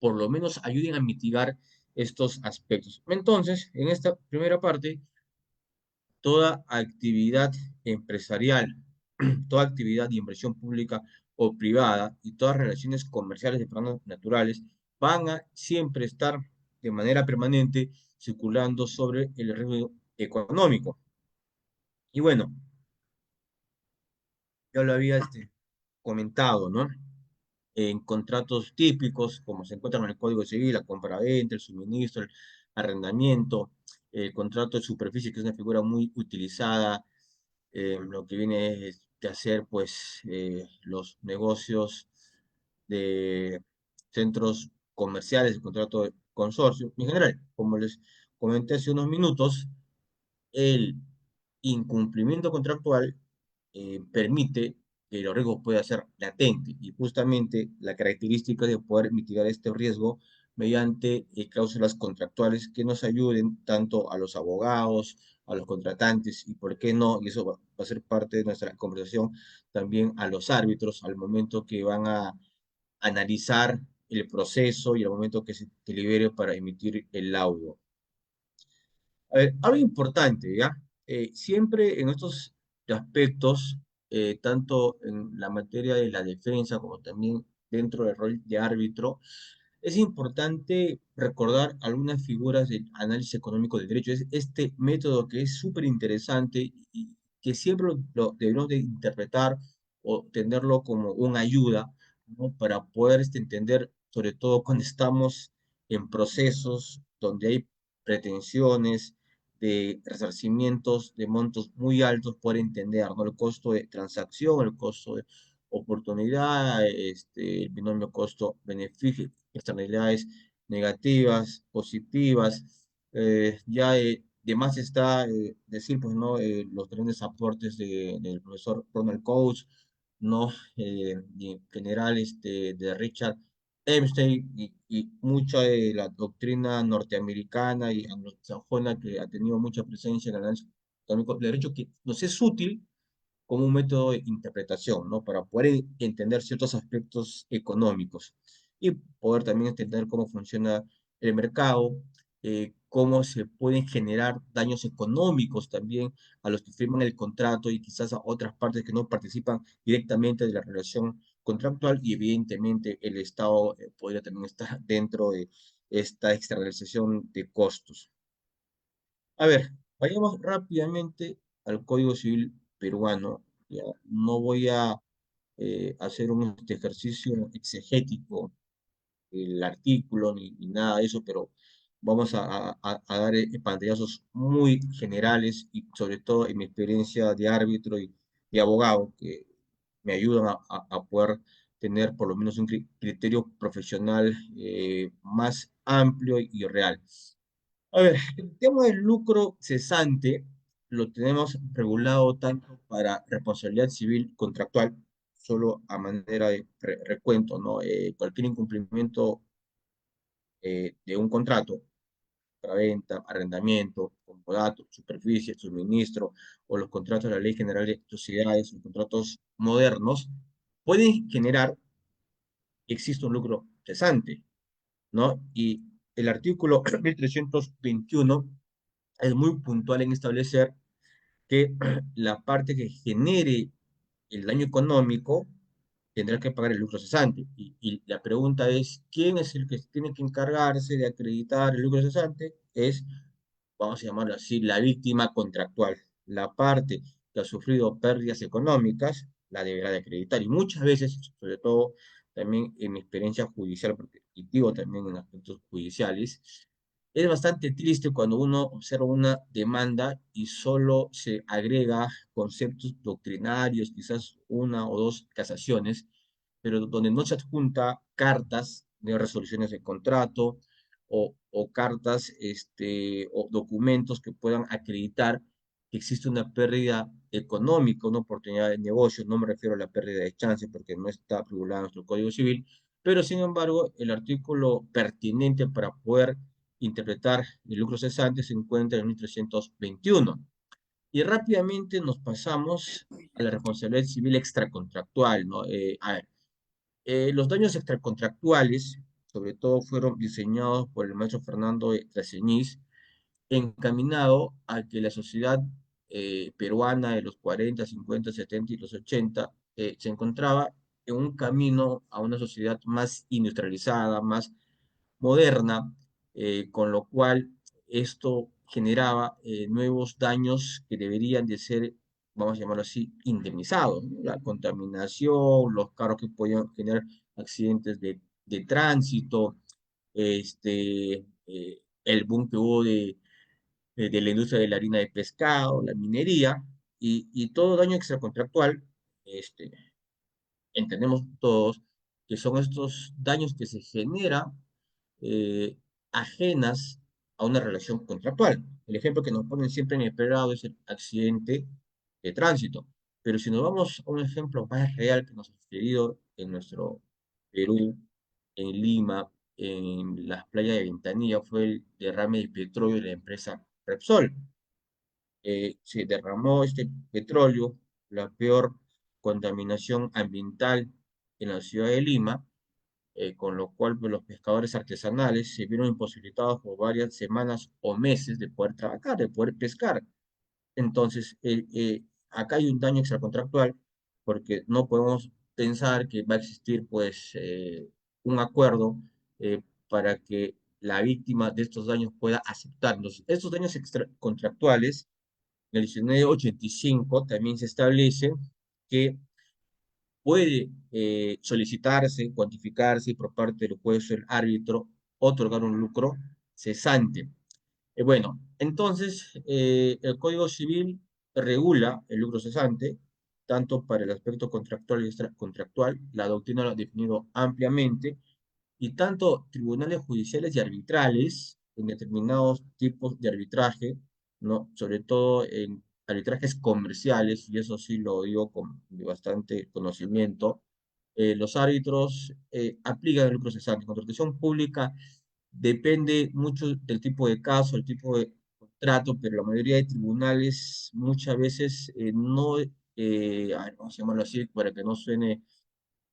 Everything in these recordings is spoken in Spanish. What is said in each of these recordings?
por lo menos ayuden a mitigar estos aspectos. Entonces, en esta primera parte, toda actividad empresarial, toda actividad de inversión pública o privada y todas relaciones comerciales de personas naturales van a siempre estar de manera permanente circulando sobre el riesgo económico. Y bueno, yo lo había comentado, ¿no? En contratos típicos, como se encuentran en el Código Civil, la compraventa, el suministro, el arrendamiento, el contrato de superficie, que es una figura muy utilizada, lo que viene es de hacer, pues, los negocios de centros comerciales, el contrato de consorcio. En general, como les comenté hace unos minutos, el incumplimiento contractual permite que los riesgos puedan ser latentes y justamente la característica de poder mitigar este riesgo mediante cláusulas contractuales que nos ayuden tanto a los abogados, a los contratantes y por qué no, y eso va a ser parte de nuestra conversación, también a los árbitros al momento que van a analizar el proceso y al momento que se delibere para emitir el laudo. A ver, algo importante, ¿ya? Siempre en estos aspectos, tanto en la materia de la defensa como también dentro del rol de árbitro, es importante recordar algunas figuras del análisis económico del derecho. Es este método que es súper interesante y que siempre lo debemos de interpretar o tenerlo como una ayuda, ¿no? Para poder entender, sobre todo cuando estamos en procesos donde hay pretensiones de resarcimientos de montos muy altos por entender, ¿no? El costo de transacción, el costo de oportunidad, el binomio costo-beneficio, externalidades negativas, positivas. Ya de más está decir, pues, ¿no? Los grandes aportes del profesor Ronald Coase, ¿no? Y en general de Richard Epstein y mucha de la doctrina norteamericana y anglosajona que ha tenido mucha presencia en el análisis económico del derecho, que nos es útil como un método de interpretación, ¿no? Para poder entender ciertos aspectos económicos y poder también entender cómo funciona el mercado, cómo se pueden generar daños económicos también a los que firman el contrato y quizás a otras partes que no participan directamente de la relación contractual y evidentemente el Estado podría también estar dentro de esta externalización de costos. A ver, vayamos rápidamente al Código Civil peruano. Ya, no voy a hacer un ejercicio exegético el artículo ni nada de eso, pero vamos a dar pantallazos muy generales y sobre todo en mi experiencia de árbitro y abogado, que me ayudan a poder tener por lo menos un criterio profesional más amplio y real. A ver, el tema del lucro cesante lo tenemos regulado tanto para responsabilidad civil contractual, solo a manera de recuento, ¿no? Cualquier incumplimiento de un contrato, para venta, arrendamiento, comodato, superficie, suministro, o los contratos de la Ley General de Sociedades, los contratos modernos, pueden generar que exista un lucro cesante, ¿no? Y el artículo 1321 es muy puntual en establecer que la parte que genere el daño económico tendrá que pagar el lucro cesante. Y la pregunta es, ¿quién es el que tiene que encargarse de acreditar el lucro cesante? Es, vamos a llamarlo así, la víctima contractual. La parte que ha sufrido pérdidas económicas la deberá de acreditar. Y muchas veces, sobre todo también en mi experiencia judicial, porque litigo también en aspectos judiciales, es bastante triste cuando uno observa una demanda y solo se agrega conceptos doctrinarios, quizás una o dos casaciones, pero donde no se adjunta cartas de resoluciones de contrato o cartas o documentos que puedan acreditar que existe una pérdida económica, una oportunidad de negocio. No me refiero a la pérdida de chance porque no está regulada en nuestro Código Civil, pero sin embargo el artículo pertinente para poder interpretar el lucro cesante se encuentra en el 1321. Y rápidamente nos pasamos a la responsabilidad civil extracontractual, ¿no? A ver, los daños extracontractuales sobre todo fueron diseñados por el maestro Fernando Traseñís, encaminado a que la sociedad peruana de los 40, 50, 70 y los 80 se encontraba en un camino a una sociedad más industrializada, más moderna, con lo cual esto generaba nuevos daños que deberían de ser, vamos a llamarlo así, indemnizados, ¿no? La contaminación, los carros que podían generar accidentes de tránsito, el boom que hubo de la industria de la harina de pescado, la minería y todo daño extracontractual, este, entendemos todos que son estos daños que se generan eh, ajenas a una relación contractual. El ejemplo que nos ponen siempre en el prelado es el accidente de tránsito. Pero si nos vamos a un ejemplo más real que nos ha sucedido en nuestro Perú, en Lima, en las playas de Ventanilla, fue el derrame de petróleo de la empresa Repsol. Se derramó este petróleo, la peor contaminación ambiental en la ciudad de Lima, con lo cual pues, los pescadores artesanales se vieron imposibilitados por varias semanas o meses de poder trabajar, de poder pescar. Entonces, acá hay un daño extracontractual porque no podemos pensar que va a existir pues un acuerdo para que la víctima de estos daños pueda aceptarlos. Estos daños extracontractuales, en el 1985 también se establece que puede solicitarse, cuantificarse por parte del juez o el árbitro, otorgar un lucro cesante. Bueno, entonces el Código Civil regula el lucro cesante, tanto para el aspecto contractual y extracontractual, la doctrina lo ha definido ampliamente, y tanto tribunales judiciales y arbitrales en determinados tipos de arbitraje, ¿no? Sobre todo en arbitrajes comerciales, y eso sí lo digo con bastante conocimiento, los árbitros aplican el lucro cesante. Contratación pública depende mucho del tipo de caso, el tipo de contrato, pero la mayoría de tribunales muchas veces no, a ver, vamos a llamarlo así para que no suene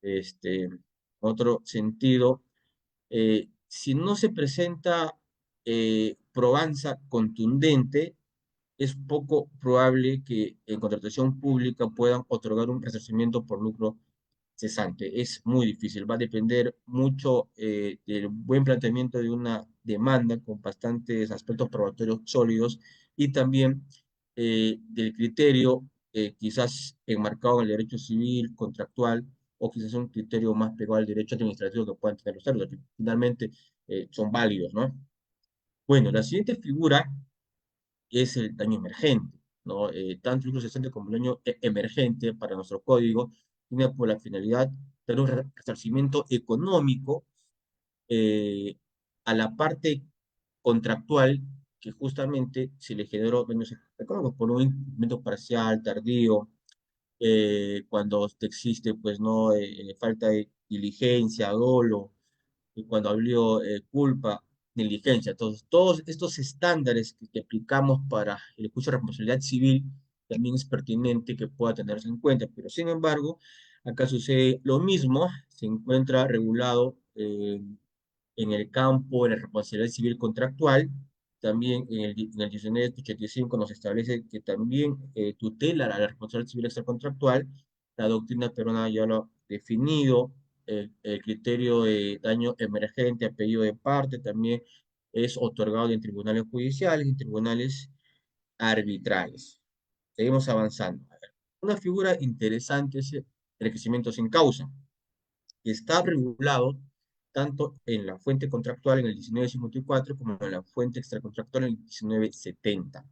este, otro sentido, si no se presenta probanza contundente, es poco probable que en contratación pública puedan otorgar un resarcimiento por lucro cesante. Es muy difícil, va a depender mucho del buen planteamiento de una demanda con bastantes aspectos probatorios sólidos y también del criterio quizás enmarcado en el derecho civil, contractual, o quizás un criterio más pegado al derecho administrativo que puedan tener los árbitros, que finalmente son válidos, ¿no? Bueno, la siguiente figura es el daño emergente, ¿no? Tanto el lucro cesante como el daño emergente para nuestro código tiene por la finalidad de dar un resarcimiento económico eh, a la parte contractual que justamente se le generó daños económicos por un incumplimiento parcial, tardío, cuando existe, pues, no, falta de diligencia, dolo, y cuando habló culpa, negligencia. Entonces, todos estos estándares que aplicamos para el juicio de responsabilidad civil también es pertinente que pueda tenerse en cuenta, pero sin embargo, acá sucede lo mismo, se encuentra regulado en el campo de la responsabilidad civil contractual. También en el 1985 nos establece que también tutela la responsabilidad civil extracontractual. La doctrina peruana ya lo ha definido. El criterio de daño emergente, apellido de parte, también es otorgado en tribunales judiciales y tribunales arbitrales. Seguimos avanzando. Una figura interesante es el enriquecimiento sin causa, que está regulado tanto en la fuente contractual en el 1954 como en la fuente extracontractual en el 1970.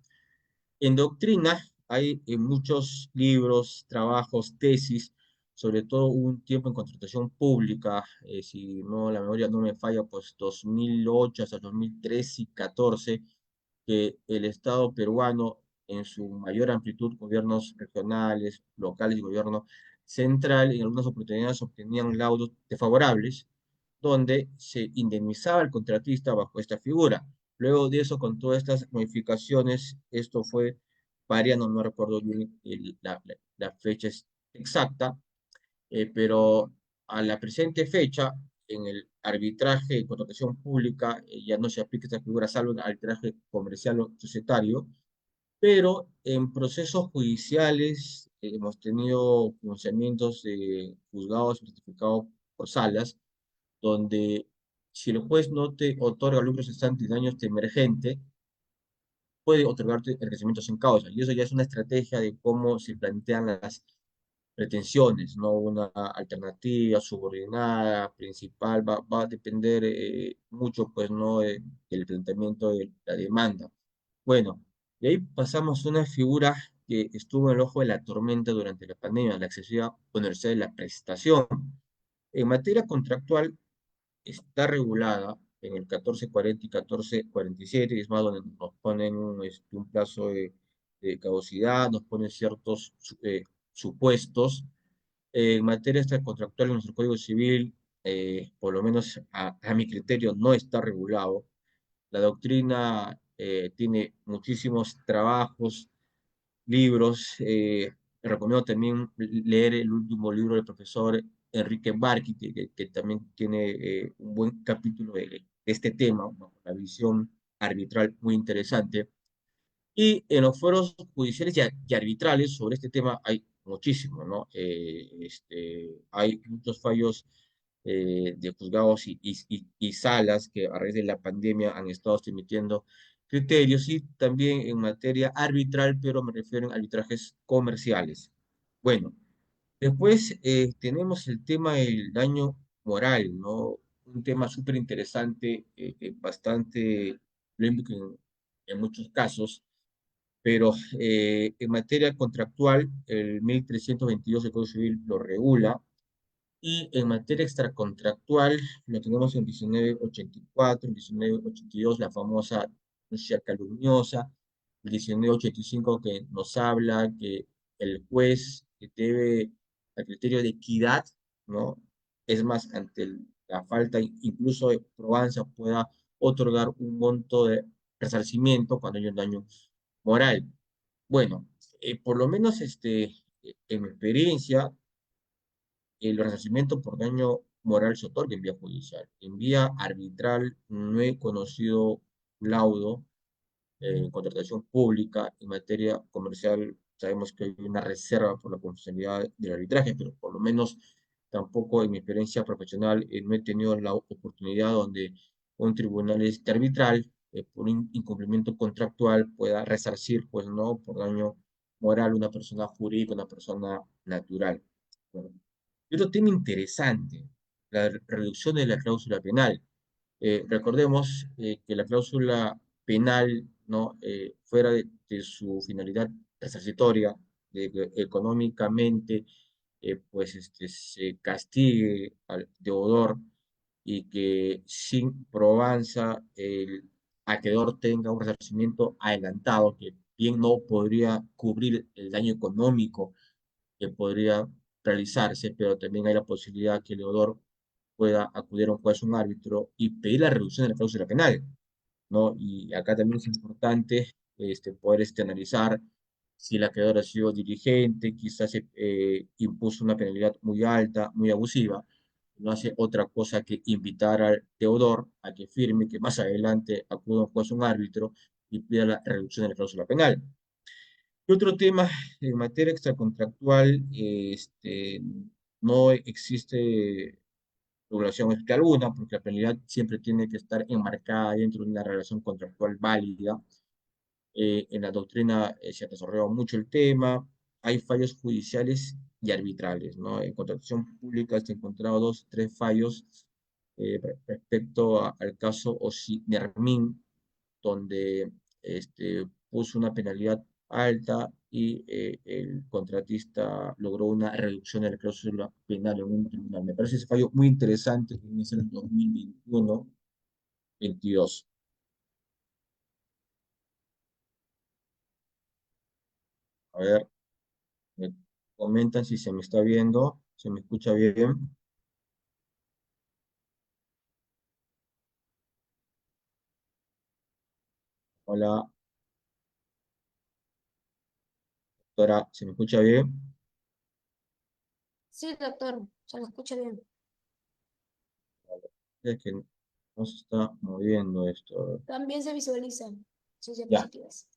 En doctrina hay muchos libros, trabajos, tesis, sobre todo hubo un tiempo en contratación pública, si no la memoria no me falla, pues 2008 hasta 2013 y 14, que el Estado peruano, en su mayor amplitud, gobiernos regionales, locales y gobierno central, en algunas oportunidades obtenían laudos desfavorables, donde se indemnizaba al contratista bajo esta figura. Luego de eso, con todas estas modificaciones, esto fue variando, no recuerdo bien la fecha exacta, pero a la presente fecha, en el arbitraje de contratación pública ya no se aplica esta figura salvo en arbitraje comercial o societario, pero en procesos judiciales hemos tenido pronunciamientos de juzgados certificados por salas, donde si el juez no te otorga lucro cesante y daños de emergente, puede otorgarte enriquecimiento sin causa. Y eso ya es una estrategia de cómo se plantean las pretensiones, ¿no? Una alternativa, subordinada, principal, va a depender mucho, pues, ¿no? Del planteamiento de la demanda. Bueno, y ahí pasamos a una figura que estuvo en el ojo de la tormenta durante la pandemia, la excesiva onerosidad de la prestación. En materia contractual, está regulada en el 1440 y 1447, y es más, donde nos ponen un plazo de caducidad, nos ponen ciertos supuestos. En materia extracontractual en nuestro Código Civil, por lo menos a mi criterio, no está regulado. La doctrina tiene muchísimos trabajos, libros. Recomiendo también leer el último libro del profesor Enrique Barqui, que también tiene un buen capítulo de este tema, ¿no? La visión arbitral muy interesante. Y en los foros judiciales y arbitrales sobre este tema hay muchísimo, ¿no? Hay muchos fallos de juzgados y salas que a raíz de la pandemia han estado emitiendo criterios, y también en materia arbitral, pero me refiero a arbitrajes comerciales. Bueno, después tenemos el tema del daño moral, ¿no? Un tema súper interesante, bastante polémico en muchos casos, pero en materia contractual, el 1322 del Código Civil lo regula, y en materia extracontractual lo tenemos en 1984, en 1982 la famosa denuncia calumniosa, el 1985 que nos habla que el juez que debe, al criterio de equidad, ¿no? Es más, ante la falta incluso de probanza, pueda otorgar un monto de resarcimiento cuando hay un daño moral. Bueno, por lo menos en mi experiencia, el resarcimiento por daño moral se otorga en vía judicial. En vía arbitral no he conocido laudo en contratación pública. En materia comercial sabemos que hay una reserva por la confidencialidad del arbitraje, pero por lo menos tampoco en mi experiencia profesional no he tenido la oportunidad donde un tribunal arbitral, por un incumplimiento contractual, pueda resarcir, pues no, por daño moral una persona jurídica, una persona natural. Bueno, y otro tema interesante, la reducción de la cláusula penal. Recordemos que la cláusula penal, ¿no? Fuera de su finalidad resarcitoria, de que económicamente pues se castigue al deudor, y que sin probanza el acreedor tenga un resarcimiento adelantado que bien no podría cubrir el daño económico que podría realizarse, pero también hay la posibilidad que el deudor pueda acudir a un juez, un árbitro, y pedir la reducción de la cláusula penal, ¿no? Y acá también es importante poder analizar si el acreedor ha sido dirigente, quizás impuso una penalidad muy alta, muy abusiva, no hace otra cosa que invitar al deudor a que firme, que más adelante acuda a un juez, un árbitro, y pida la reducción de la cláusula penal. Y otro tema, en materia extracontractual, no existe regulación alguna, porque la penalidad siempre tiene que estar enmarcada dentro de una relación contractual válida. En la doctrina se ha desarrollado mucho el tema, hay fallos judiciales y arbitrales, ¿no? En contratación pública se han encontrado dos, tres fallos respecto al caso Osinermin, donde puso una penalidad alta, y el contratista logró una reducción de la cláusula penal en un tribunal. Me parece ese fallo muy interesante, que viene a ser el 2021-22. A ver, me comentan si se me está viendo, se me escucha bien. Hola, doctora, ¿se me escucha bien? Sí, doctor, se lo escucha bien. Es que no se está moviendo esto. También se visualizan sus Ya, diapositivas.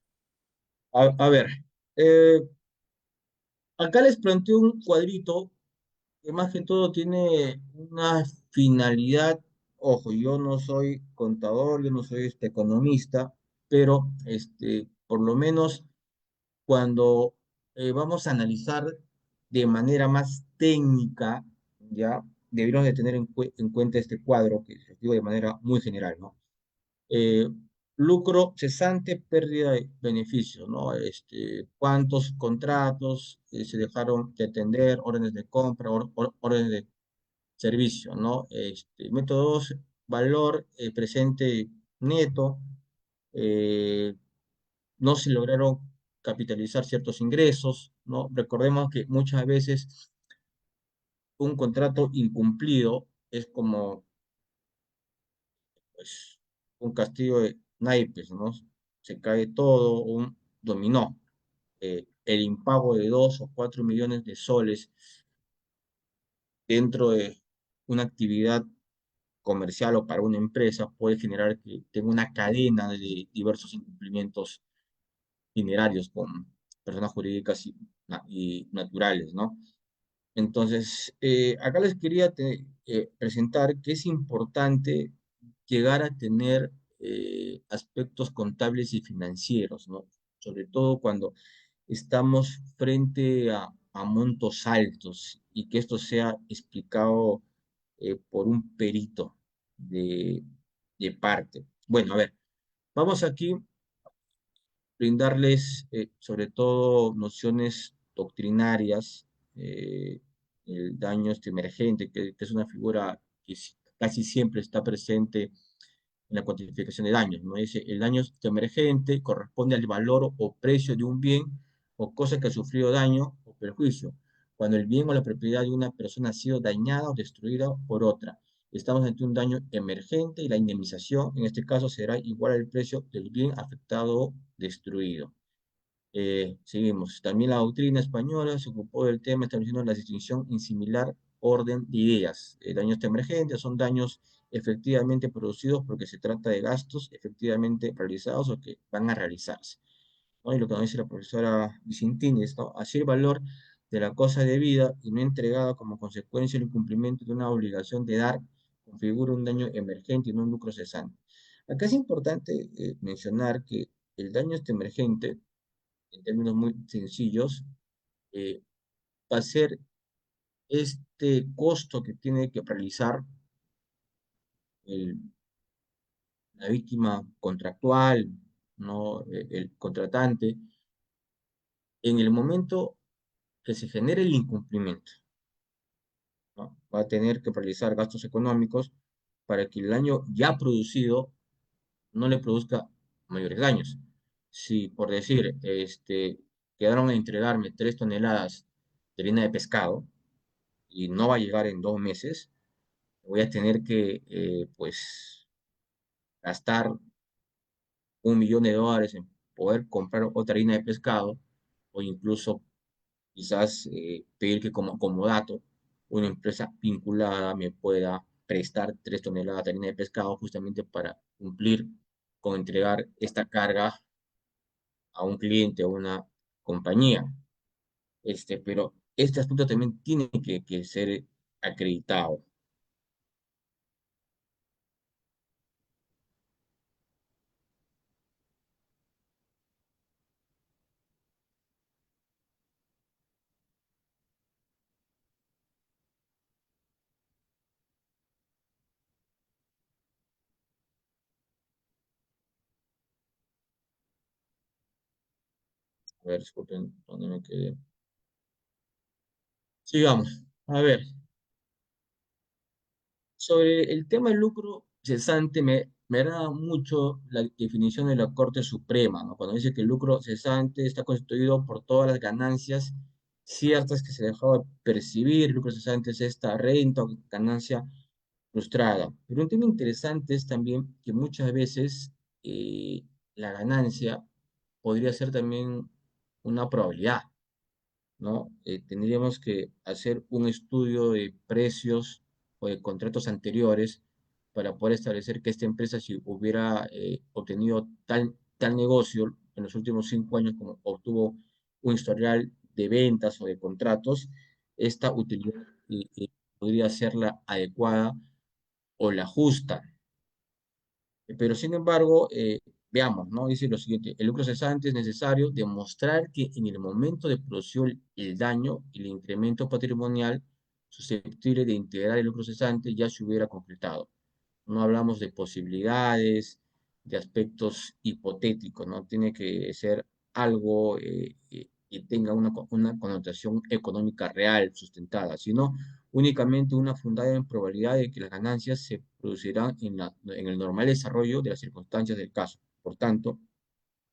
a ver. eh, Acá les planteo un cuadrito que más que todo tiene una finalidad. Ojo, yo no soy contador, yo no soy economista, pero por lo menos cuando vamos a analizar de manera más técnica, ya deberíamos de tener en cuenta este cuadro, que les digo de manera muy general, ¿no? eh, Lucro cesante, pérdida de beneficios, ¿no? Cuántos contratos se dejaron de atender, órdenes de compra, órdenes de servicio, ¿no? Método 2, valor presente neto, eh, no se lograron capitalizar ciertos ingresos, ¿no? Recordemos que muchas veces un contrato incumplido es como pues, un castillo de naipes, ¿no? Se cae todo, un dominó. El impago de 2 o 4 millones de soles dentro de una actividad comercial o para una empresa puede generar que tenga una cadena de diversos incumplimientos dinerarios con personas jurídicas y naturales, ¿no? Entonces, acá les quería presentar que es importante llegar a tener aspectos contables y financieros, ¿no? Sobre todo cuando estamos frente a montos altos y que esto sea explicado por un perito de, de parte. Bueno, a ver, vamos aquí brindarles sobre todo nociones doctrinarias, el daño emergente, que es una figura que casi siempre está presente en la cuantificación de daños, ¿no? Dice, el daño emergente corresponde al valor o precio de un bien o cosa que ha sufrido daño o perjuicio, cuando el bien o la propiedad de una persona ha sido dañada o destruida por otra. Estamos ante un daño emergente y la indemnización, en este caso, será igual al precio del bien afectado o destruido. Seguimos. También la doctrina española se ocupó del tema estableciendo la distinción en similar orden de ideas. Daños emergentes son daños efectivamente producidos porque se trata de gastos efectivamente realizados o que van a realizarse, ¿no? Y lo que nos dice la profesora Vicentini es, ¿no? Así el valor de la cosa debida y no entregada como consecuencia del incumplimiento de una obligación de dar configura un daño emergente y no un lucro cesante. Acá es importante mencionar que el daño emergente en términos muy sencillos, eh, va a ser este costo que tiene que realizar el- la víctima contractual, ¿no? El contratante, en el momento que se genere el incumplimiento, ¿no? Va a tener que realizar gastos económicos para que el daño ya producido no le produzca mayores daños. Si, por decir, quedaron a entregarme 3 toneladas de harina de pescado y no va a llegar en 2 meses, voy a tener que, pues, gastar $1 millón en poder comprar otra harina de pescado o incluso quizás pedir que como comodato una empresa vinculada me pueda prestar 3 toneladas de harina de pescado justamente para cumplir con entregar esta carga a un cliente o una compañía. Pero este aspecto también tiene que ser acreditado. A ver, disculpen, ¿dónde me quedé? Sigamos. A ver, sobre el tema del lucro cesante, me agrada mucho la definición de la Corte Suprema, ¿no? Cuando dice que el lucro cesante está constituido por todas las ganancias ciertas que se dejó de percibir. El lucro cesante es esta renta o ganancia frustrada. Pero un tema interesante es también que muchas veces eh, la ganancia podría ser también una probabilidad, ¿no? Tendríamos que hacer un estudio de precios o de contratos anteriores para poder establecer que esta empresa, si hubiera obtenido tal negocio en los últimos 5 años, como obtuvo un historial de ventas o de contratos, esta utilidad podría ser la adecuada o la justa. Pero sin embargo, veamos, ¿no? Dice lo siguiente: el lucro cesante es necesario demostrar que en el momento de producción el daño y el incremento patrimonial susceptible de integrar el lucro cesante ya se hubiera concretado. No hablamos de posibilidades, de aspectos hipotéticos, ¿no? Tiene que ser algo que tenga una connotación económica real, sustentada, sino únicamente una fundada en probabilidad de que las ganancias se producirán en el normal desarrollo de las circunstancias del caso. Por tanto,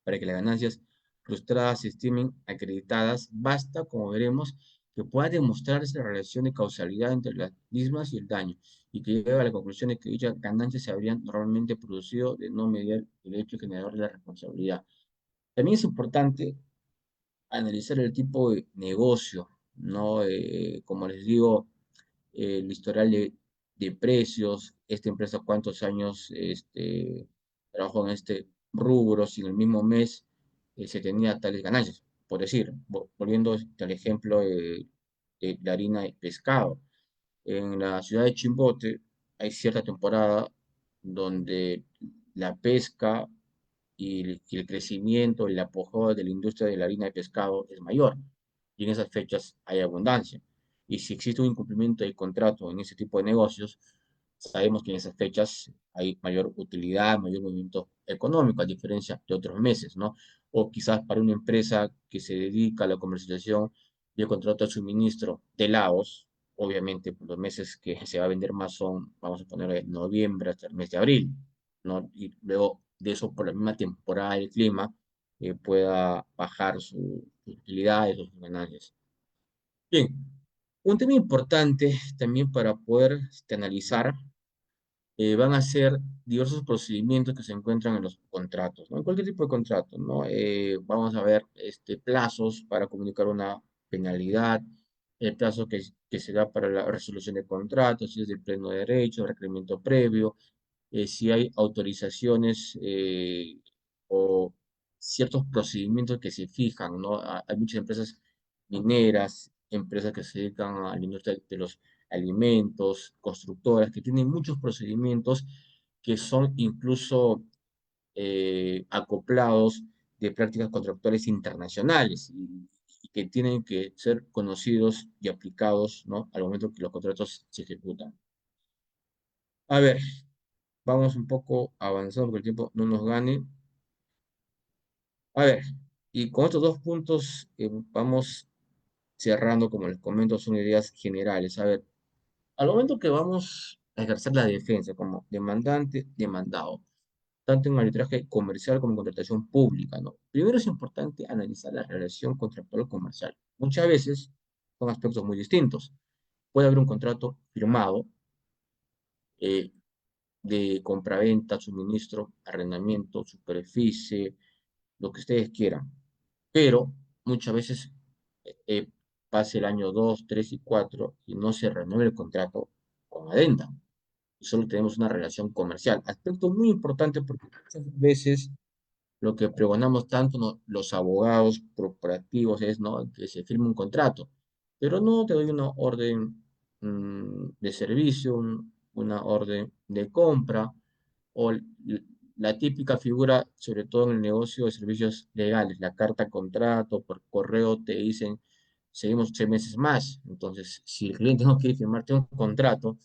para que las ganancias frustradas se estimen acreditadas, basta, como veremos, que pueda demostrarse la relación de causalidad entre las mismas y el daño, y que llegue a la conclusión de que dichas ganancias se habrían normalmente producido de no mediar el hecho generador de la responsabilidad. También es importante analizar el tipo de negocio, ¿no? Como les digo, el historial de precios, esta empresa cuántos años trabajó en este rubro, si en el mismo mes se tenía tales ganancias. Por decir, volviendo al ejemplo de la harina de pescado, en la ciudad de Chimbote hay cierta temporada donde la pesca y el crecimiento, el apogeo de la industria de la harina de pescado es mayor. Y en esas fechas hay abundancia. Y si existe un incumplimiento de contrato en ese tipo de negocios, sabemos que en esas fechas hay mayor utilidad, mayor movimiento económico, a diferencia de otros meses, ¿no? O quizás para una empresa que se dedica a la comercialización y el contrato de suministro de helados, obviamente pues, los meses que se va a vender más son, vamos a poner, noviembre hasta el mes de abril, ¿no? Y luego de eso, por la misma temporada del clima, pueda bajar su utilidad y sus ganancias. Bien, un tema importante también para poder analizar van a ser diversos procedimientos que se encuentran en los contratos, ¿no? En cualquier tipo de contrato, ¿no? Vamos a ver plazos para comunicar una penalidad, el plazo que se da para la resolución de contratos, si es de pleno derecho, requerimiento previo, si hay autorizaciones o ciertos procedimientos que se fijan, ¿no? Hay muchas empresas mineras, empresas que se dedican a la industria de los alimentos, constructoras, que tienen muchos procedimientos que son incluso acoplados de prácticas contractuales internacionales y que tienen que ser conocidos y aplicados, ¿no? Al momento que los contratos se ejecutan. A ver, vamos un poco avanzando porque el tiempo no nos gane. A ver, y con estos dos puntos vamos cerrando, como les comento, son ideas generales. A ver, al momento que vamos a ejercer la defensa como demandante, demandado, tanto en arbitraje comercial como en contratación pública, ¿no? Primero es importante analizar la relación contractual comercial. Muchas veces son aspectos muy distintos. Puede haber un contrato firmado eh, de compraventa, suministro, arrendamiento, superficie, lo que ustedes quieran. Pero muchas veces eh, pase el año 2 3 y 4 y no se renueve el contrato con adenda. Y solo tenemos una relación comercial. Aspecto muy importante porque muchas veces lo que pregonamos tanto los abogados corporativos es, ¿no?, que se firme un contrato, pero no te doy una orden de servicio, una orden de compra o la típica figura, sobre todo en el negocio de servicios legales, la carta contrato, por correo te dicen, seguimos 6 meses más. Entonces, si el cliente no quiere firmarte un contrato,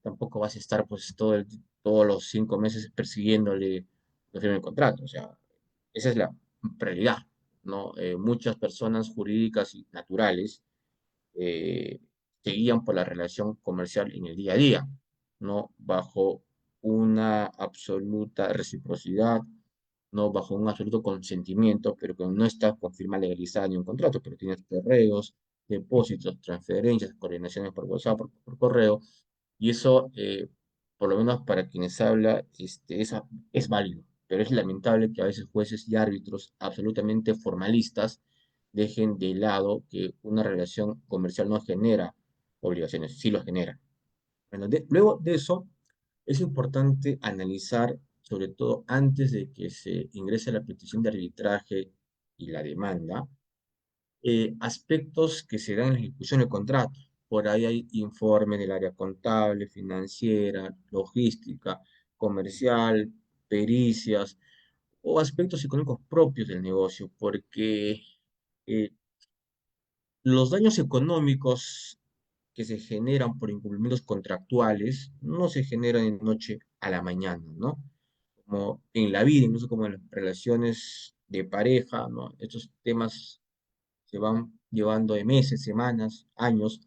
tampoco vas a estar pues todos los 5 meses persiguiéndole que firme el contrato. O sea, esa es la realidad, ¿no? Muchas personas jurídicas y naturales eh, se guían por la relación comercial en el día a día, no bajo una absoluta reciprocidad, no bajo un absoluto consentimiento, pero que no está con firma legalizada ni un contrato, pero tienes correos, depósitos, transferencias, coordinaciones por WhatsApp, por correo, y eso, por lo menos para quienes habla, es válido, pero es lamentable que a veces jueces y árbitros absolutamente formalistas dejen de lado que una relación comercial no genera obligaciones, sí lo genera. Bueno, luego de eso, Es importante analizar, sobre todo antes de que se ingrese la petición de arbitraje y la demanda, aspectos que se dan en la ejecución del contrato. Por ahí hay informes del área contable, financiera, logística, comercial, pericias o aspectos económicos propios del negocio, porque eh, los daños económicos que se generan por incumplimientos contractuales no se generan de noche a la mañana, ¿no? Como en la vida, incluso como en las relaciones de pareja, ¿no? Estos temas se van llevando de meses, semanas, años,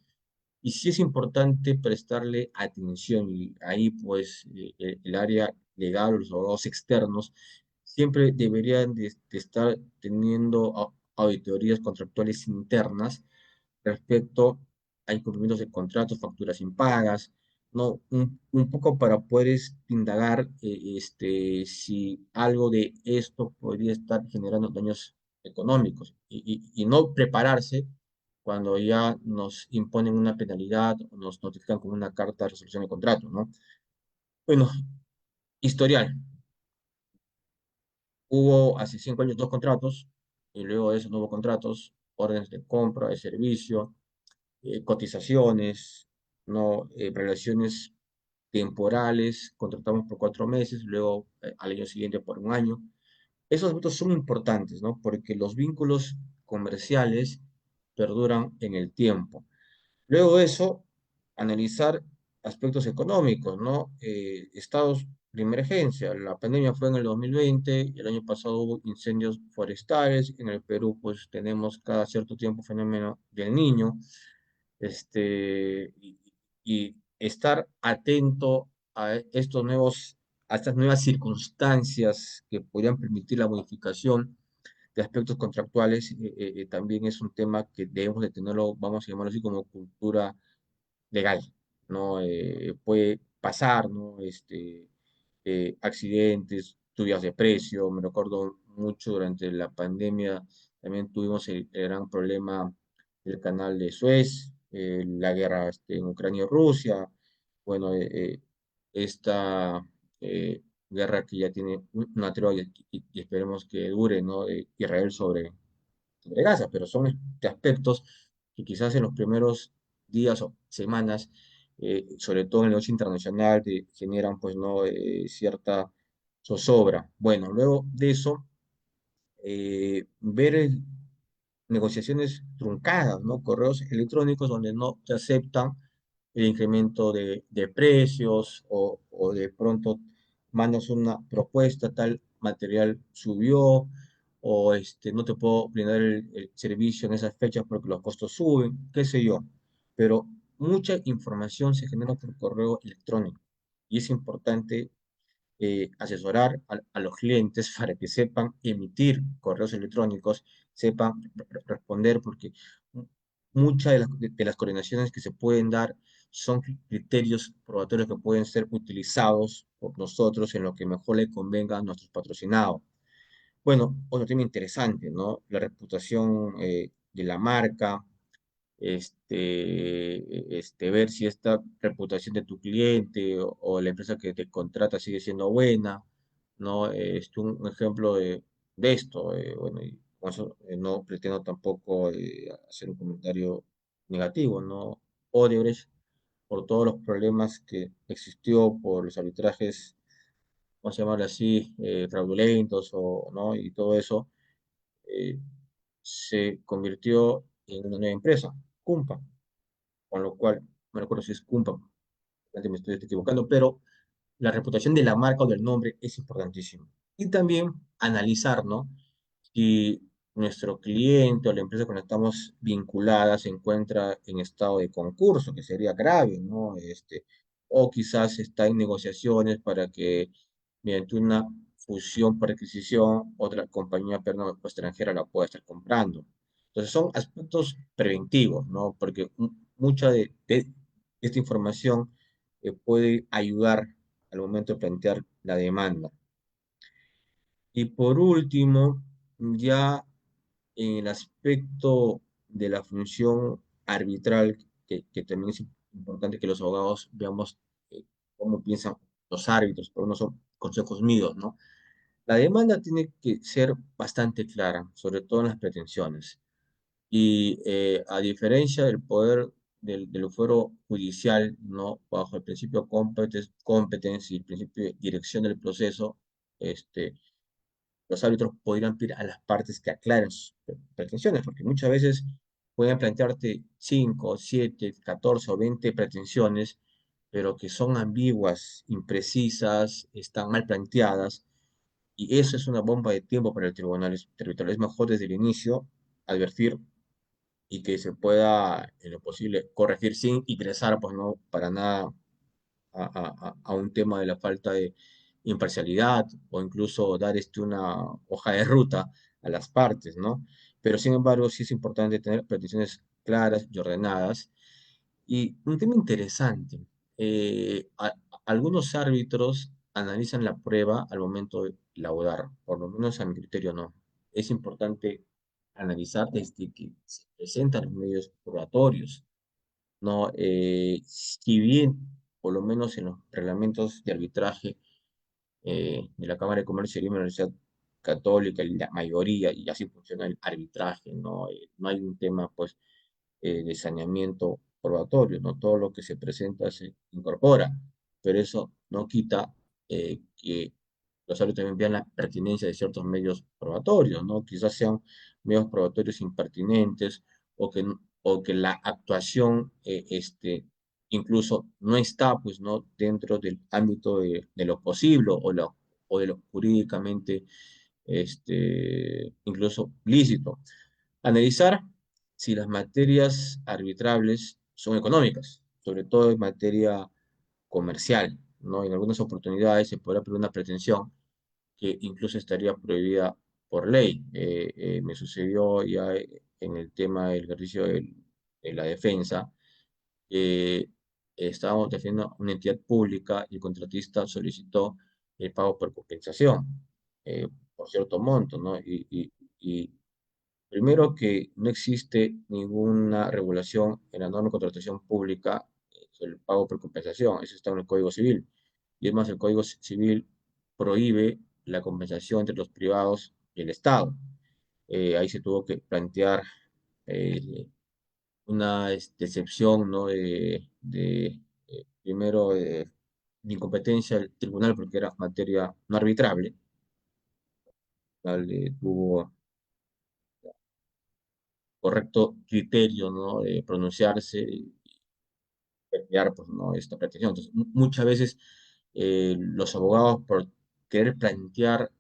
y sí es importante prestarle atención, y ahí pues el área legal, los abogados externos, siempre deberían de estar teniendo auditorías contractuales internas respecto a incumplimientos de contratos, facturas impagas, ¿no? Un poco para poder indagar si algo de esto podría estar generando daños económicos y no prepararse cuando ya nos imponen una penalidad o nos notifican con una carta de resolución de contrato, ¿no? Bueno, historial. Hubo hace 5 años 2 contratos y luego de eso no hubo contratos, órdenes de compra, de servicio, cotizaciones, ¿no? Relaciones temporales, contratamos por 4 meses, luego al año siguiente por un año. Esos aspectos son importantes, ¿no? Porque los vínculos comerciales perduran en el tiempo. Luego de eso, analizar aspectos económicos, ¿no? Estados de emergencia. La pandemia fue en el 2020, y el año pasado hubo incendios forestales. En el Perú, pues tenemos cada cierto tiempo fenómeno del Niño. Y, y estar atento a a estas nuevas circunstancias que podrían permitir la modificación de aspectos contractuales, también es un tema que debemos de tenerlo, vamos a llamarlo así, como cultura legal, ¿no? Puede pasar, ¿no? Accidentes, subidas de precio, me recuerdo mucho durante la pandemia, también tuvimos el gran problema del canal de Suez, la guerra en Ucrania y Rusia, bueno, esta guerra que ya tiene una tregua y esperemos que dure, ¿no? Israel sobre Gaza, pero son aspectos que quizás en los primeros días o semanas, sobre todo en el negocio internacional, generan pues no cierta zozobra. Bueno, luego de eso, ver negociaciones truncadas, ¿no? Correos electrónicos donde no te aceptan el incremento de precios o de pronto mandas una propuesta, tal material subió o no te puedo brindar el servicio en esas fechas porque los costos suben, qué sé yo. Pero mucha información se genera por correo electrónico y es importante asesorar a los clientes para que sepan emitir correos electrónicos, sepan responder, porque muchas de las coordinaciones que se pueden dar son criterios probatorios que pueden ser utilizados por nosotros en lo que mejor le convenga a nuestros patrocinados. Bueno, otro tema interesante, ¿no? La reputación de la marca, ver si esta reputación de tu cliente o la empresa que te contrata sigue siendo buena, ¿no? Un ejemplo de esto, bueno, y con eso no pretendo tampoco hacer un comentario negativo, ¿no? Odebrecht, por todos los problemas que existió por los arbitrajes, vamos a llamarlo así, fraudulentos ¿no? Y todo eso, eh, se convirtió en una nueva empresa, Cumpa, con lo cual, no recuerdo si es Cumpa, antes me estoy equivocando, pero la reputación de la marca o del nombre es importantísimo. Y también analizar, ¿no? Si nuestro cliente o la empresa con la que estamos vinculadas se encuentra en estado de concurso, que sería grave, ¿no? O quizás está en negociaciones para que mediante una fusión por adquisición, otra compañía pero extranjera la pueda estar comprando. Entonces son aspectos preventivos, ¿no? Porque mucha de esta información puede ayudar al momento de plantear la demanda. Y por último, ya en el aspecto de la función arbitral, que también es importante que los abogados veamos cómo piensan los árbitros, pero no son consejos míos, ¿no? La demanda tiene que ser bastante clara, sobre todo en las pretensiones. Y a diferencia del poder del fuero judicial, ¿no? Bajo el principio competence y el principio de dirección del proceso, este, los árbitros podrían pedir a las partes que aclaren sus pretensiones, porque muchas veces pueden plantearte 5, 7, 14 o 20 pretensiones, pero que son ambiguas, imprecisas, están mal planteadas, y eso es una bomba de tiempo para el tribunal territorial. Es mejor desde el inicio advertir y que se pueda, en lo posible, corregir sin ingresar, pues no, para nada a un tema de la falta de imparcialidad o incluso dar una hoja de ruta a las partes, ¿no? Pero sin embargo, sí es importante tener peticiones claras y ordenadas. Y un tema interesante, algunos árbitros analizan la prueba al momento de laudar, por lo menos a mi criterio no. Es importante analizar desde que se presentan los medios probatorios, ¿no? Si bien, por lo menos en los reglamentos de arbitraje de la Cámara de Comercio y de la Universidad Católica, y la mayoría, y así funciona el arbitraje, ¿no? No hay un tema, pues, de saneamiento probatorio, ¿no? Todo lo que se presenta se incorpora, pero eso no quita que los árbitros también vean la pertinencia de ciertos medios probatorios, ¿no? Quizás sean medios probatorios impertinentes o que la actuación incluso no está, pues, ¿no? Dentro del ámbito de lo posible o de lo jurídicamente incluso lícito. Analizar si las materias arbitrables son económicas, sobre todo en materia comercial, ¿no? En algunas oportunidades se podrá pedir una pretensión que incluso estaría prohibida por ley. Me sucedió ya en el tema del ejercicio de la defensa. eh, Estábamos defendiendo una entidad pública y el contratista solicitó el pago por compensación por cierto monto, ¿no? Y primero que no existe ninguna regulación en la norma de contratación pública sobre el pago por compensación, eso está en el Código Civil. Y es más, el Código Civil prohíbe la compensación entre los privados y el Estado. Ahí se tuvo que plantear eh, una excepción, ¿no? Primero, de incompetencia del tribunal porque era materia no arbitrable. Tuvo correcto criterio, ¿no? De pronunciarse y enviar, pues, ¿no? Esta pretensión. Entonces, muchas veces los abogados, por querer plantear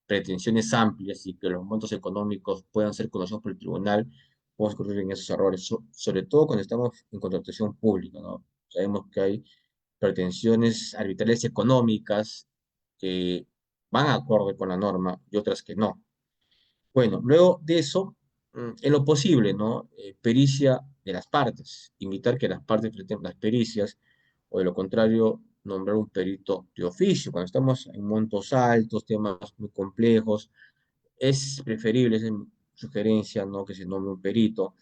pretensiones amplias y que los montos económicos puedan ser conocidos por el tribunal, podemos incurrir en esos errores, sobre todo cuando estamos en contratación pública, ¿no? Sabemos que hay pretensiones arbitrarias económicas que van acorde con la norma y otras que no. Bueno, luego de eso, en lo posible, ¿no? Pericia de las partes, invitar que las partes presenten las pericias, o de lo contrario, nombrar un perito de oficio. Cuando estamos en montos altos, temas muy complejos, es preferible, es mi sugerencia, ¿no? Que se nombre un perito.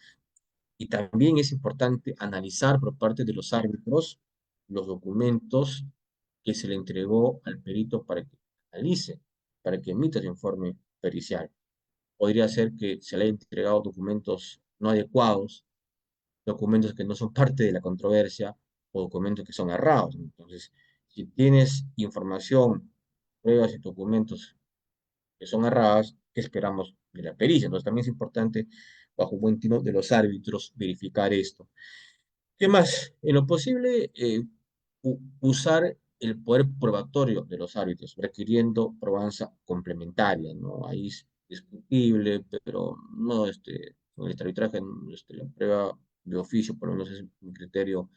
Y también es importante analizar por parte de los árbitros los documentos que se le entregó al perito para que analice, para que emita su informe pericial. Podría ser que se le hayan entregado documentos no adecuados, documentos que no son parte de la controversia o documentos que son errados. Entonces, si tienes información, pruebas y documentos que son erradas, ¿qué esperamos de la pericia? Entonces, también es importante, bajo un buen tino de los árbitros, verificar esto. ¿Qué más? En lo posible, usar el poder probatorio de los árbitros, requiriendo probanza complementaria, ¿no? Ahí es discutible, pero no, en este arbitraje, la prueba de oficio, por lo menos es mi criterio,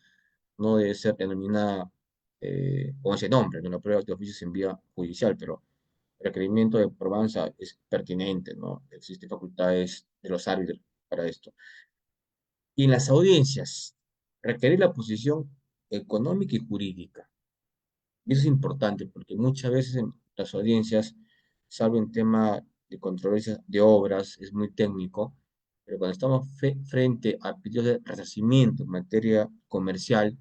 no debe ser denominada con ese nombre, ¿no? La prueba de oficio se envía judicial, pero el requerimiento de probanza es pertinente, ¿no? Existen facultades de los árbitros para esto. Y en las audiencias, requerir la posición económica y jurídica. Y eso es importante porque muchas veces en las audiencias, salvo en tema de controversias de obras, es muy técnico, pero cuando estamos frente a pedidos de resarcimiento en materia comercial,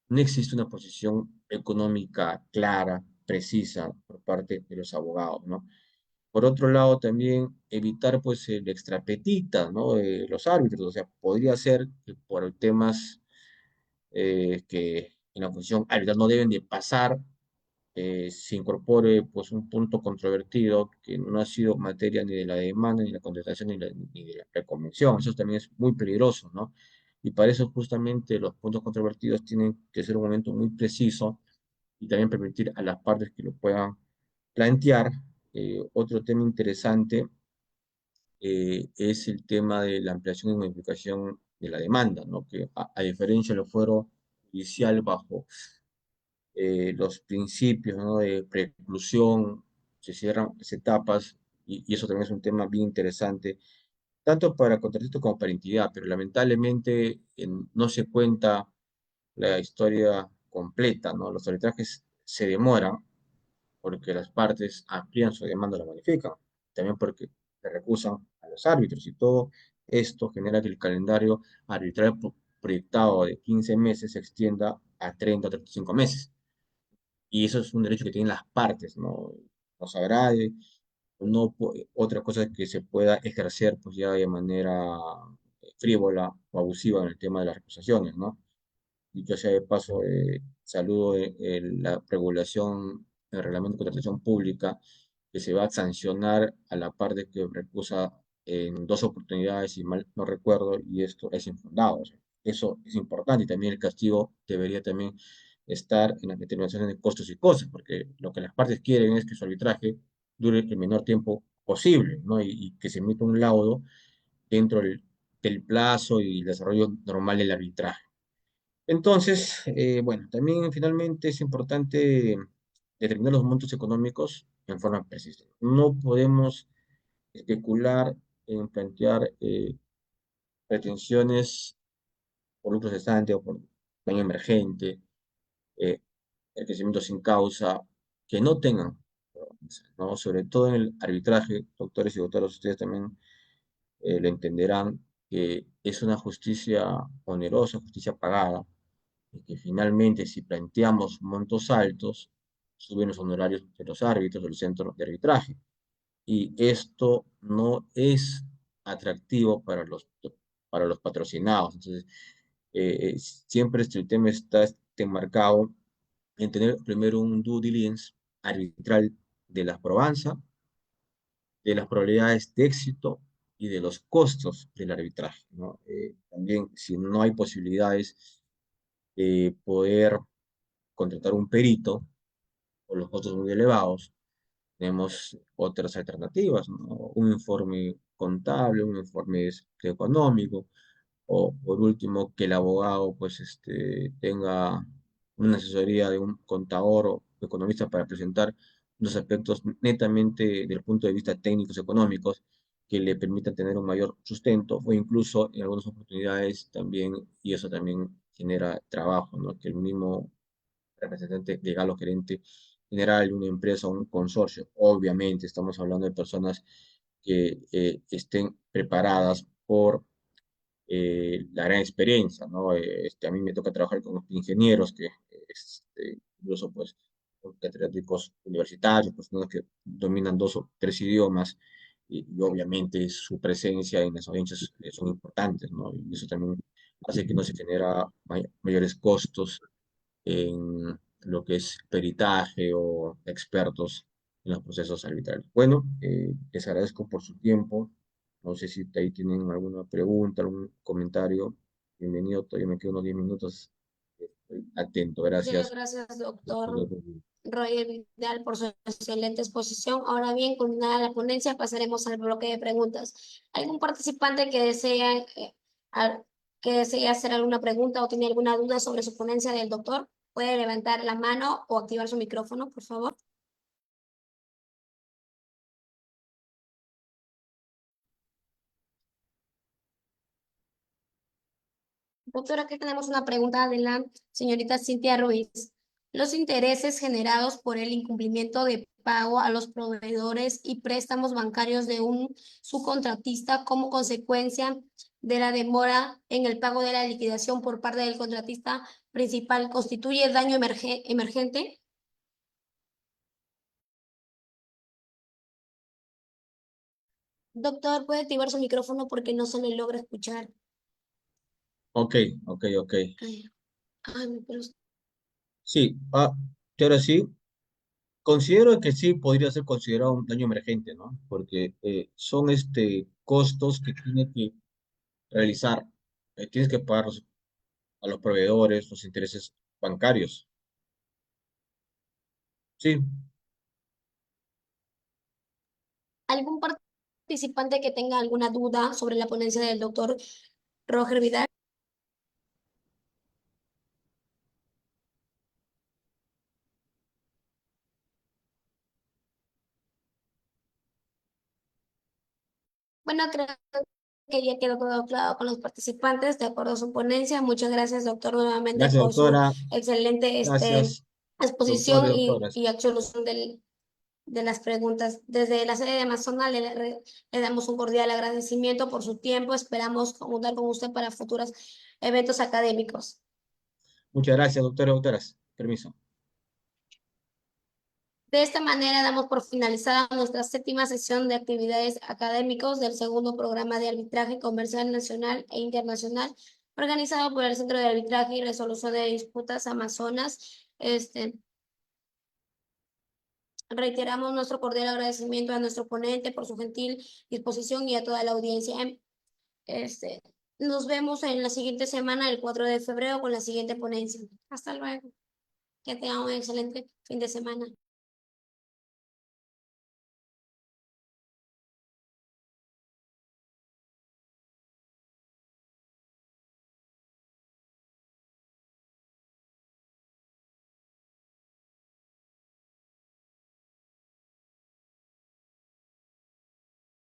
no existe una posición económica clara, precisa por parte de los abogados, ¿no? Por otro lado, también evitar pues el extrapetita, ¿no? De los árbitros, o sea, podría ser que por temas que en la función arbitral no deben de pasar, se incorpore pues un punto controvertido que no ha sido materia ni de la demanda, ni de la contestación, ni de la preconvención. Eso también es muy peligroso, ¿no? Y para eso justamente los puntos controvertidos tienen que ser un momento muy preciso y también permitir a las partes que lo puedan plantear. Otro tema interesante es el tema de la ampliación y modificación de la demanda, ¿no? Que a diferencia del fuero judicial bajo los principios, ¿no? De preclusión, se cierran las etapas y eso también es un tema bien interesante, tanto para contratista como para entidad, pero lamentablemente no se cuenta la historia completa, ¿no? Los arbitrajes se demoran porque las partes amplían su demanda, la modifican, también porque se recusan a los árbitros y todo esto genera que el calendario arbitral proyectado de 15 meses se extienda a 30 o 35 meses. Y eso es un derecho que tienen las partes, ¿no? Nos agrade, no, otra cosa es que se pueda ejercer pues ya de manera frívola o abusiva en el tema de las recusaciones, ¿no? Dicho sea de paso, saludo la regulación, el reglamento de contratación pública, que se va a sancionar a la parte que recusa en dos oportunidades, si mal no recuerdo, y esto es infundado. O sea, eso es importante y también el castigo debería también estar en las determinaciones de costos y cosas, porque lo que las partes quieren es que su arbitraje dure el menor tiempo posible, ¿no? Y que se emita un laudo dentro del plazo y el desarrollo normal del arbitraje. Entonces, bueno, también finalmente es importante determinar los montos económicos en forma precisa. No podemos especular en plantear pretensiones por lucro cesante o por daño emergente, eh, enriquecimiento sin causa, que no tengan, ¿no? Sobre todo en el arbitraje, doctores y doctoras, ustedes también lo entenderán, que es una justicia onerosa, justicia pagada y que finalmente si planteamos montos altos, suben los honorarios de los árbitros del centro de arbitraje. Y esto no es atractivo para los patrocinados. Entonces, siempre el tema está enmarcado en tener primero un due diligence arbitral de la probanza, de las probabilidades de éxito y de los costos del arbitraje, ¿no? También, si no hay posibilidades de poder contratar un perito o los costos muy elevados, tenemos otras alternativas, ¿no? Un informe contable, un informe económico, o por último, que el abogado pues tenga una asesoría de un contador o economista para presentar los aspectos netamente del punto de vista técnicos económicos que le permitan tener un mayor sustento o incluso en algunas oportunidades también, y eso también genera trabajo, ¿no? Que el mismo representante legal o gerente general de una empresa o un consorcio. Obviamente estamos hablando de personas que estén preparadas por la gran experiencia, ¿no? A mí me toca trabajar con ingenieros que incluso pues catedráticos universitarios, personas que dominan dos o tres idiomas y obviamente su presencia en las audiencias son importantes, ¿no? Y eso también hace que no se genera mayores costos en lo que es peritaje o expertos en los procesos arbitrales. Bueno, les agradezco por su tiempo. No sé si ahí tienen alguna pregunta, algún comentario. Bienvenido, todavía me quedo unos 10 minutos. Estoy atento, Muchas gracias. gracias, doctor Roger Vidal, por su excelente exposición. Ahora bien, culminada la ponencia, pasaremos al bloque de preguntas. ¿Algún participante al- que desee hacer alguna pregunta o tiene alguna duda sobre su ponencia del doctor? Puede levantar la mano o activar su micrófono, por favor. Doctora, aquí tenemos una pregunta de la señorita Cintia Ruiz. Los intereses generados por el incumplimiento de pago a los proveedores y préstamos bancarios de un subcontratista como consecuencia de la demora en el pago de la liquidación por parte del contratista principal constituye daño emergente. Doctor, puede activar su micrófono porque no se le logra escuchar. Ok, ok. Ay, ay, pero Sí, ahora sí, considero que sí podría ser considerado un daño emergente, ¿no? Porque son costos que tiene que realizar. Tienes que pagar a los proveedores, los intereses bancarios. Sí, ¿algún participante que tenga alguna duda sobre la ponencia del doctor Roger Vidal? Bueno, creo que ya quedó todo claro con los participantes de acuerdo a su ponencia. Muchas gracias, doctor, nuevamente gracias, por su doctora. excelente Gracias, doctor exposición y y doctoras. solución de las preguntas. Desde la sede de Amazona le damos un cordial agradecimiento por su tiempo. Esperamos contar con usted para futuros eventos académicos. Muchas gracias, doctor y doctoras. Permiso. De esta manera damos por finalizada nuestra séptima sesión de actividades académicos del segundo programa de arbitraje comercial nacional e internacional organizado por el Centro de Arbitraje y Resolución de Disputas Amazonas. Reiteramos nuestro cordial agradecimiento a nuestro ponente por su gentil disposición y a toda la audiencia. Este, Nos vemos en la siguiente semana, el 4 de febrero, con la siguiente ponencia. Hasta luego. Que tengan un excelente fin de semana.